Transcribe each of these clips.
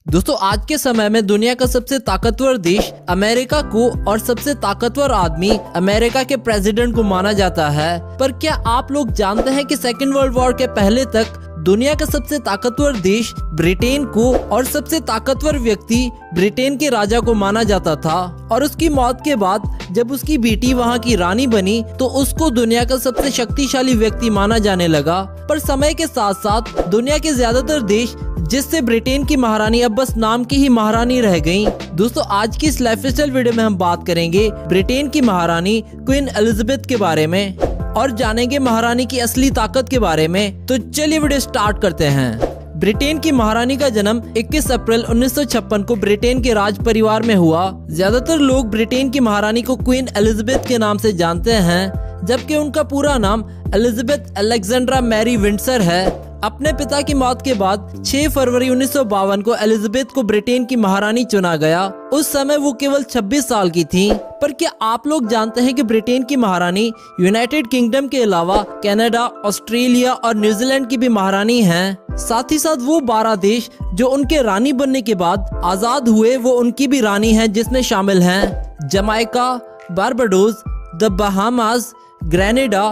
दोस्तों आज के समय में दुनिया का सबसे ताकतवर देश अमेरिका को और सबसे ताकतवर आदमी अमेरिका के प्रेसिडेंट को माना जाता है। पर क्या आप लोग जानते हैं कि सेकेंड वर्ल्ड वॉर के पहले तक दुनिया का सबसे ताकतवर देश ब्रिटेन को और सबसे ताकतवर व्यक्ति ब्रिटेन के राजा को माना जाता था, और उसकी मौत के बाद जब उसकी बेटी वहां की रानी बनी तो उसको दुनिया का सबसे शक्तिशाली व्यक्ति माना जाने लगा। पर समय के साथ साथ दुनिया के ज्यादातर देश, जिससे ब्रिटेन की महारानी अब बस नाम की ही महारानी रह गईं। दोस्तों आज की इस लाइफस्टाइल वीडियो में हम बात करेंगे ब्रिटेन की महारानी क्वीन एलिजाबेथ के बारे में और जानेंगे महारानी की असली ताकत के बारे में। तो चलिए वीडियो स्टार्ट करते हैं। ब्रिटेन की महारानी का जन्म 21 अप्रैल 1956 को ब्रिटेन के राज परिवार में हुआ। ज्यादातर लोग ब्रिटेन की महारानी को क्वीन एलिजाबेथ के नाम से जानते हैं, जबकि उनका पूरा नाम एलिजाबेथ अलेक्जेंड्रा मैरी विंडसर है। अपने पिता की मौत के बाद 6 फरवरी 1952 को एलिजाबेथ को ब्रिटेन की महारानी चुना गया। उस समय वो केवल 26 साल की थी। पर क्या आप लोग जानते हैं कि ब्रिटेन की महारानी यूनाइटेड किंगडम के अलावा कनाडा, ऑस्ट्रेलिया और न्यूजीलैंड की भी महारानी हैं। साथ ही साथ वो 12 देश जो उनके रानी बनने के बाद आजाद हुए वो उनकी भी रानी हैं, जिसमें शामिल हैं Jamaica, Barbados, the Bahamas, Grenada,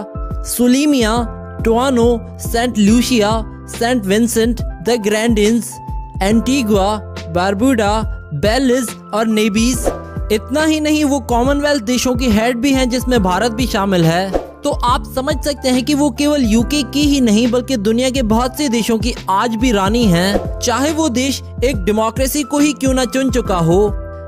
सुलीमिया, टोआनो, Saint Lucia, Saint Vincent the Grenadines, Antigua, Barbuda, Belize और नेवीज। इतना ही नहीं, वो कॉमनवेल्थ देशों की हेड भी हैं, जिसमें भारत भी शामिल है। तो आप समझ सकते हैं कि वो केवल यूके की ही नहीं बल्कि दुनिया के बहुत से देशों की आज भी रानी हैं, चाहे वो देश एक डेमोक्रेसी को ही क्यों न चुन चुका हो।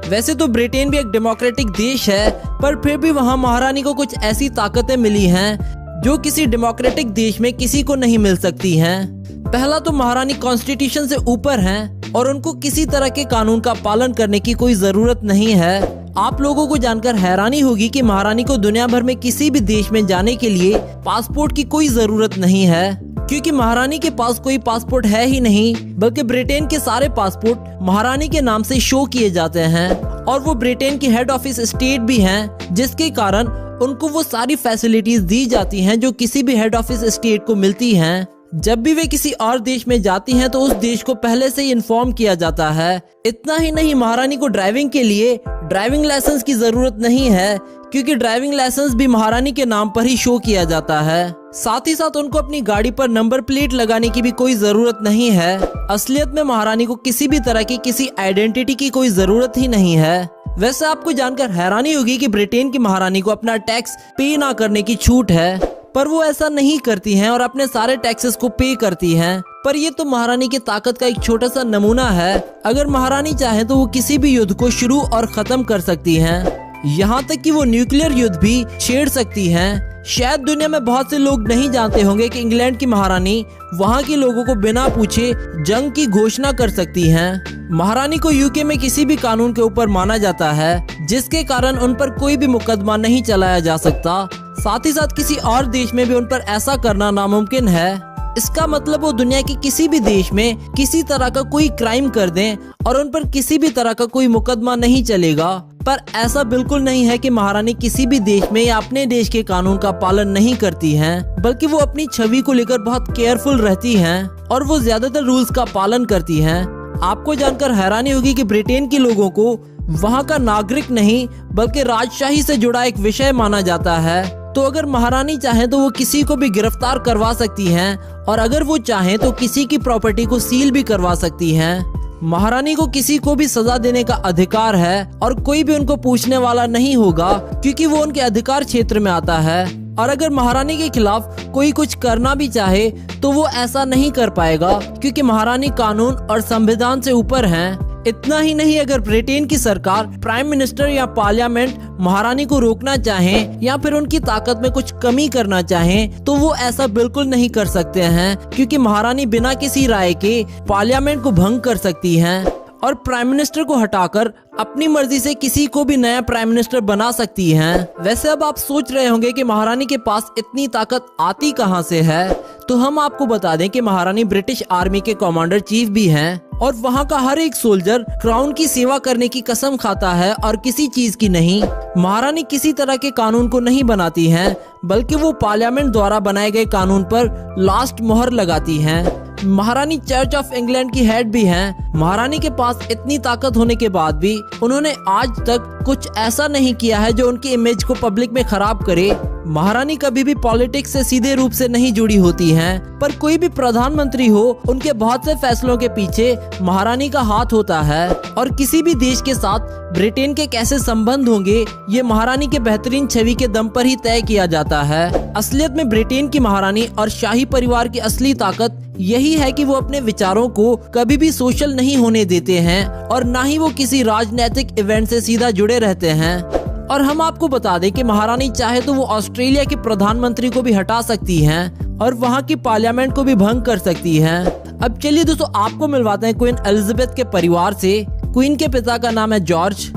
वैसे तो ब्रिटेन भी एक डेमोक्रेटिक देश है, पर फिर भी वहाँ महारानी को कुछ ऐसी ताकतें मिली हैं जो किसी डेमोक्रेटिक देश में किसी को नहीं मिल सकती हैं। पहला तो महारानी कॉन्स्टिट्यूशन से ऊपर हैं और उनको किसी तरह के कानून का पालन करने की कोई जरूरत नहीं है। आप लोगों को जानकर हैरानी होगी कि महारानी को दुनिया भर में किसी भी देश में जाने के लिए पासपोर्ट की कोई जरूरत नहीं है, क्योंकि महारानी के पास कोई पासपोर्ट है ही नहीं, बल्कि ब्रिटेन के सारे पासपोर्ट महारानी के नाम से शो किए जाते हैं और वो ब्रिटेन की हेड ऑफिस स्टेट भी हैं, जिसके कारण उनको वो सारी फैसिलिटीज दी जाती हैं जो किसी भी हेड ऑफिस स्टेट को मिलती हैं। जब भी वे किसी और देश में जाती हैं तो उस देश को पहले से ही इन्फॉर्म किया जाता है। इतना ही नहीं, महारानी को ड्राइविंग के लिए ड्राइविंग लाइसेंस की जरूरत नहीं है, क्योंकि ड्राइविंग लाइसेंस भी महारानी के नाम पर ही शो किया जाता है। साथ ही साथ उनको अपनी गाड़ी पर नंबर प्लेट लगाने की भी कोई जरूरत नहीं है। असलियत में महारानी को किसी भी तरह की किसी आइडेंटिटी की कोई जरूरत ही नहीं है। वैसे आपको जानकर हैरानी होगी कि ब्रिटेन की महारानी को अपना टैक्स पे ना करने की छूट है, पर वो ऐसा नहीं करती हैं और अपने सारे टैक्सेस को पे करती हैं। पर ये तो महारानी की ताकत का एक छोटा सा नमूना है। अगर महारानी चाहे तो वो किसी भी युद्ध को शुरू और खत्म कर सकती हैं, यहाँ तक कि वो न्यूक्लियर युद्ध भी छेड़ सकती हैं। शायद दुनिया में बहुत से लोग नहीं जानते होंगे कि इंग्लैंड की महारानी वहाँ के लोगों को बिना पूछे जंग की घोषणा कर सकती हैं। महारानी को यूके में किसी भी कानून के ऊपर माना जाता है, जिसके कारण उन पर कोई भी मुकदमा नहीं चलाया जा सकता। साथ ही साथ किसी और देश में भी उन पर ऐसा करना नामुमकिन है। इसका मतलब वो दुनिया के किसी भी देश में किसी तरह का कोई क्राइम कर दें और उन पर किसी भी तरह का कोई मुकदमा नहीं चलेगा। पर ऐसा बिल्कुल नहीं है कि महारानी किसी भी देश में या अपने देश के कानून का पालन नहीं करती हैं, बल्कि वो अपनी छवि को लेकर बहुत केयरफुल रहती हैं और वो ज्यादातर रूल्स का पालन करती हैं। आपको जानकर हैरानी होगी कि ब्रिटेन के लोगों को वहाँ का नागरिक नहीं बल्कि राजशाही से जुड़ा एक विषय माना जाता है। तो अगर महारानी चाहे तो वो किसी को भी गिरफ्तार करवा सकती हैं और अगर वो चाहे तो किसी की प्रॉपर्टी को सील भी करवा सकती हैं। महारानी को किसी को भी सजा देने का अधिकार है और कोई भी उनको पूछने वाला नहीं होगा, क्योंकि वो उनके अधिकार क्षेत्र में आता है। और अगर महारानी के खिलाफ कोई कुछ करना भी चाहे तो वो ऐसा नहीं कर पाएगा, क्योंकि महारानी कानून और संविधान से ऊपर हैं। इतना ही नहीं, अगर ब्रिटेन की सरकार, प्राइम मिनिस्टर या पार्लियामेंट महारानी को रोकना चाहें या फिर उनकी ताकत में कुछ कमी करना चाहें तो वो ऐसा बिल्कुल नहीं कर सकते हैं, क्योंकि महारानी बिना किसी राय के पार्लियामेंट को भंग कर सकती हैं और प्राइम मिनिस्टर को हटाकर अपनी मर्जी से किसी को भी नया प्राइम मिनिस्टर बना सकती हैं। वैसे अब आप सोच रहे होंगे कि महारानी के पास इतनी ताकत आती कहां से है, तो हम आपको बता दें कि महारानी ब्रिटिश आर्मी के कमांडर चीफ भी हैं और वहाँ का हर एक सोल्जर क्राउन की सेवा करने की कसम खाता है और किसी चीज की नहीं। महारानी किसी तरह के कानून को नहीं बनाती हैं, बल्कि वो पार्लियामेंट द्वारा बनाए गए कानून पर लास्ट मोहर लगाती हैं। महारानी चर्च ऑफ इंग्लैंड की हेड भी हैं। महारानी के पास इतनी ताकत होने के बाद भी उन्होंने आज तक कुछ ऐसा नहीं किया है जो उनकी इमेज को पब्लिक में खराब करे। महारानी कभी भी पॉलिटिक्स से सीधे रूप से नहीं जुड़ी होती हैं, पर कोई भी प्रधानमंत्री हो, उनके बहुत से फैसलों के पीछे महारानी का हाथ होता है। और किसी भी देश के साथ ब्रिटेन के कैसे संबंध होंगे, ये महारानी के बेहतरीन छवि के दम पर ही तय किया जाता है। असलियत में ब्रिटेन की महारानी और शाही परिवार की असली ताकत यही है कि वो अपने विचारों को कभी भी सोशल नहीं होने देते हैं और ना ही वो किसी राजनीतिक इवेंट से सीधा जुड़े रहते हैं। और हम आपको बता दें कि महारानी चाहे तो वो ऑस्ट्रेलिया के प्रधानमंत्री को भी हटा सकती हैं और वहाँ की पार्लियामेंट को भी भंग कर सकती हैं। अब चलिए दोस्तों, आपको मिलवाते हैं क्वीन एलिजाबेथ के परिवार से। क्वीन के पिता का नाम है जॉर्ज,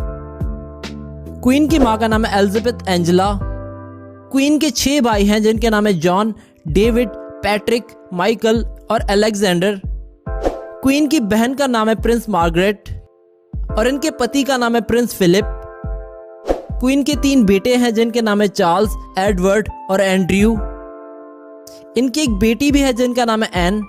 क्वीन की माँ का नाम है एलिजाबेथ एंजेला। क्वीन के 6 भाई हैं जिनके नाम है जॉन, डेविड, पैट्रिक, माइकल और अलेक्जेंडर। क्वीन की बहन का नाम है प्रिंस मार्गरेट और इनके पति का नाम है प्रिंस फिलिप। क्वीन के 3 बेटे हैं जिनके नाम है चार्ल्स, एडवर्ड और एंड्रयू। इनकी एक बेटी भी है जिनका नाम है एन।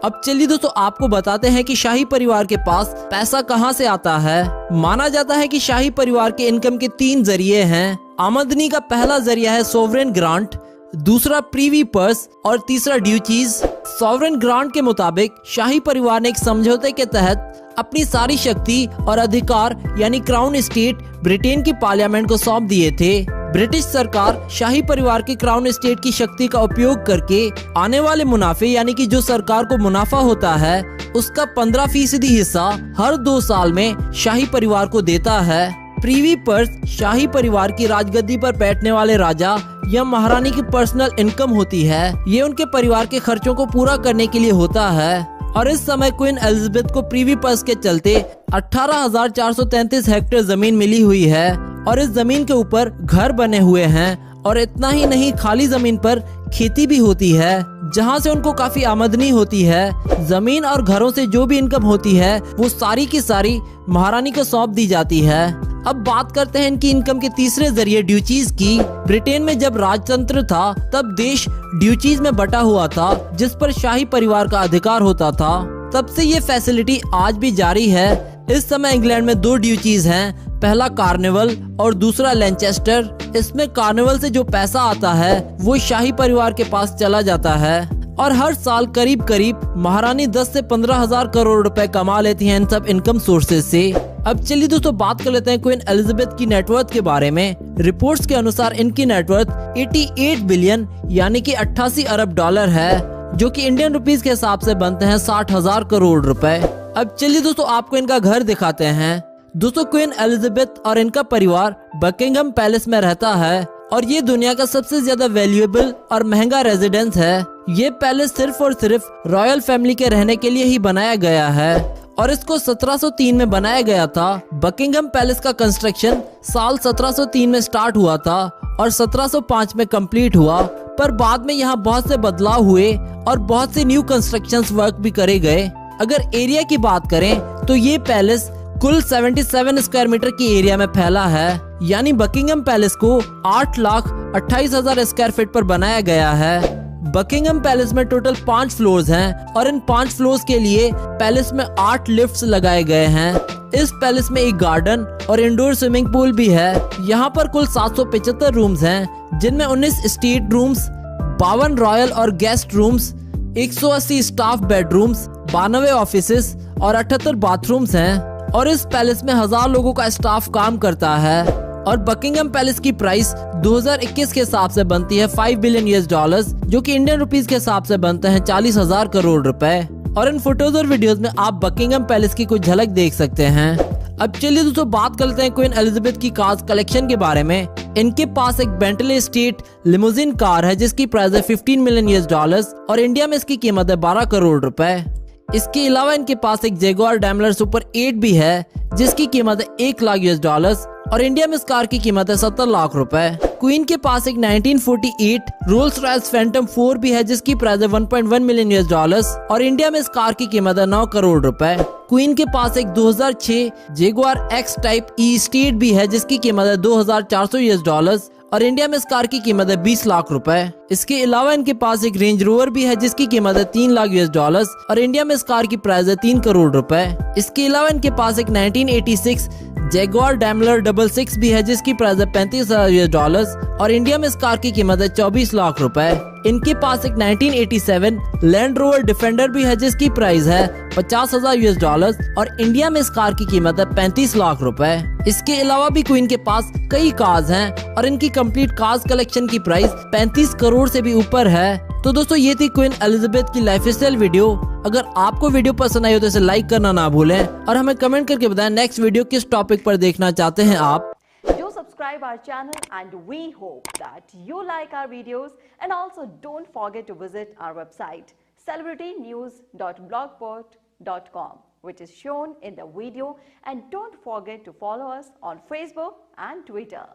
अब चलिए दोस्तों, आपको बताते हैं कि शाही परिवार के पास पैसा कहां से आता है। माना जाता है कि शाही परिवार के इनकम के 3 जरिए हैं। आमदनी का पहला जरिया है सोवरेन ग्रांट, दूसरा प्रीवी पर्स और तीसरा ड्यूचीज। सॉवरेन ग्रांट के मुताबिक शाही परिवार ने एक समझौते के तहत अपनी सारी शक्ति और अधिकार यानी क्राउन एस्टेट ब्रिटेन की पार्लियामेंट को सौंप दिए थे। ब्रिटिश सरकार शाही परिवार की क्राउन एस्टेट की शक्ति का उपयोग करके आने वाले मुनाफे यानी कि जो सरकार को मुनाफा होता है उसका 15% हिस्सा हर 2 साल में शाही परिवार को देता है। प्रीवी पर्स शाही परिवार की राजगद्दी पर बैठने वाले राजा या महारानी की पर्सनल इनकम होती है। ये उनके परिवार के खर्चों को पूरा करने के लिए होता है। और इस समय क्वीन एलिजाबेथ को प्रीवी पर्स के चलते 18,433 हेक्टेयर जमीन मिली हुई है और इस जमीन के ऊपर घर बने हुए हैं। और इतना ही नहीं, खाली जमीन पर खेती भी होती है जहां से उनको काफी आमदनी होती है। जमीन और घरों से जो भी इनकम होती है वो सारी की सारी महारानी को सौंप दी जाती है। अब बात करते हैं इनकी इनकम के तीसरे जरिए ड्यूचीज की। ब्रिटेन में जब राजतंत्र था तब देश ड्यूचीज में बटा हुआ था जिस पर शाही परिवार का अधिकार होता था। तब से ये फैसिलिटी आज भी जारी है। इस समय इंग्लैंड में 2 ड्यूचीज हैं, पहला कार्निवल और दूसरा लैनचेस्टर। इसमें कार्निवल से जो पैसा आता है वो शाही परिवार के पास चला जाता है और हर साल करीब करीब महारानी 10 से 15,000 करोड़ रुपए कमा लेती हैं इन सब इनकम सोर्सेज से। अब चलिए दोस्तों, बात कर लेते हैं क्वीन एलिजाबेथ की नेटवर्थ के बारे में। रिपोर्ट्स के अनुसार इनकी नेटवर्थ 88 बिलियन यानी कि 88 अरब डॉलर है, जो कि इंडियन रुपीस के हिसाब से बनते हैं 60,000 करोड़ रुपए। अब चलिए दोस्तों, आपको इनका घर दिखाते हैं। दोस्तों, क्वीन एलिजाबेथ और इनका परिवार बकिंगहम पैलेस में रहता है और ये दुनिया का सबसे ज्यादा वैल्यूएबल और महंगा रेजिडेंस है। ये पैलेस सिर्फ और सिर्फ रॉयल फैमिली के रहने के लिए ही बनाया गया है और इसको 1703 में बनाया गया था। बकिंगहम पैलेस का कंस्ट्रक्शन साल 1703 में स्टार्ट हुआ था और 1705 में कंप्लीट हुआ, पर बाद में यहाँ बहुत से बदलाव हुए और बहुत से न्यू कंस्ट्रक्शन वर्क भी करे गए। अगर एरिया की बात करें तो ये पैलेस कुल 77 स्क्वायर मीटर की एरिया में फैला है, यानी बकिंगहम पैलेस को 8,28,000 स्क्वायर फीट पर बनाया गया है। बकिंगहम पैलेस में टोटल 5 फ्लोर्स हैं और इन 5 फ्लोर्स के लिए पैलेस में 8 लिफ्ट्स लगाए गए हैं। इस पैलेस में एक गार्डन और इंडोर स्विमिंग पूल भी है। यहाँ पर कुल 775 रूम्स हैं, जिनमें 19 स्टेट रूम्स, 52 रॉयल और guest rooms, 180 staff bedrooms, 92 offices और 78 बाथरूम्स हैं। और इस पैलेस में 1000 लोगों का स्टाफ काम करता है। और बकिंगहम पैलेस की प्राइस 2021 के हिसाब से बनती है $5 बिलियन, जो कि इंडियन रुपीस के हिसाब से बनते हैं 40,000 करोड़ रुपए। और इन फोटोज और वीडियोस में आप बकिंगहम पैलेस की कुछ झलक देख सकते हैं। अब चलिए दोस्तों, बात करते हैं क्वीन एलिजाबेथ की कार्स कलेक्शन के बारे में। इनके पास एक बेंटले स्टेट लिमोजिन कार है जिसकी प्राइस है $15 मिलियन और इंडिया में इसकी कीमत है 12 करोड़ रुपए। इसके अलावा इनके पास एक जैगुआर डैमलर सुपर 8 भी है जिसकी कीमत है $1 लाख और इंडिया में इस कार की कीमत है 70 लाख रुपए। क्वीन के पास एक 1948 रोल्स रॉयस फैंटम 4 भी है जिसकी प्राइस है $1.1 मिलियन और इंडिया में इस कार की कीमत है 9 करोड़ रुपए। क्वीन के पास एक 2006 जैगुआर एक्स टाइप ई स्टेट भी है जिसकी कीमत है $2,400 और इंडिया में इस कार की कीमत है 20 लाख रुपए। इसके अलावा इनके पास एक रेंज रोवर भी है जिसकी कीमत है 3 लाख US$ और इंडिया में इस कार की प्राइस है 3 करोड़ रुपए। इसके अलावा इनके पास एक 1986 जैगुआर डैमलर 66 भी है जिसकी प्राइस है 35,000 US$ और इंडिया में इस कार की कीमत है 24 लाख रुपए। इनके पास एक 1987 लैंड रोवर डिफेंडर भी है जिसकी प्राइस है 50,000 US$ और इंडिया में इस कार की कीमत है 35 लाख रुपए। इसके अलावा भी क्वीन के पास कई कार्स हैं और इनकी कंप्लीट कार्स कलेक्शन की प्राइस 35 करोड़ से भी ऊपर है। तो दोस्तों ये थी क्वीन एलिजाबेथ की लाइफस्टाइल वीडियो। अगर आपको वीडियो पसंद आई हो तो इसे लाइक करना ना भूलें और हमें कमेंट करके बताएं नेक्स्ट वीडियो किस टॉपिक पर देखना चाहते हैं आप। Do subscribe our channel and we hope that you like our videos, and also don't forget to visit our website celebritynews.blogspot.com, which is shown in the video, and don't forget to follow us on Facebook and Twitter.